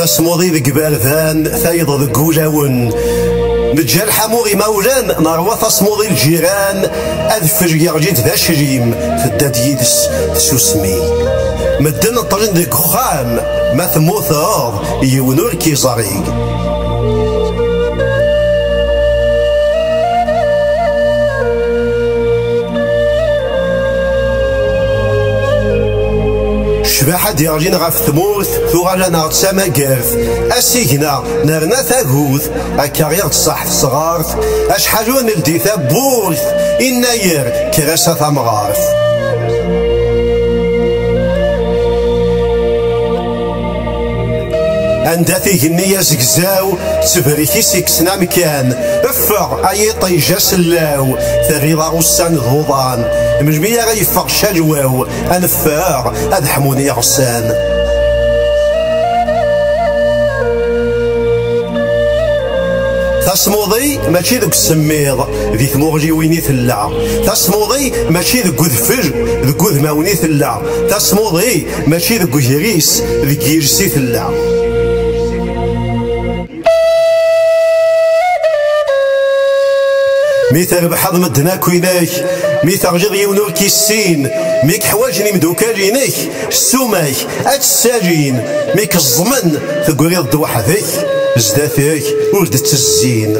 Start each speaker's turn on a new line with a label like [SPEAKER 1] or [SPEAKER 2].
[SPEAKER 1] تسموضي ذي قبارذان ثايض ذي قولاون متجال حموغي مولان نروى تصموضي الجيران أذفج يغجيت ذا شريم تداد يدس تسوسمي مدن الطرين ذي خام ما ثموثاض يونور كي زريق شباحة ديالجين غاف ثموث ثوغالانا تسامى قارث أسيقنا نرنا ثاقوث أكاريغ تصاح تصغارث أشحالون الدي ثابورث إناير كراسة ثمغارث أنداثي هنية زقزاو تبريكي سيكسنا مكان افغ أي طيجة سلاو ثغيضا غسان ضوضان مجمية غيفغ شالواو أنفاغ أدحموني غسان تصموضي ماشي ذوك السميض ذي ثموغلي ويني ثلا تصموضي ماشي ذوك ذفج ذوك ذماوني ثلا تصموضي ماشي ذوك جريس ذوك يرسي ثلا مي تربح مدنا كويناك مي تغجض يونور كيسين ميك حواجني مدوكالينيك السوماك اتساجين ميك الزمن تقولي ضد وحدك زداتك ولد تزين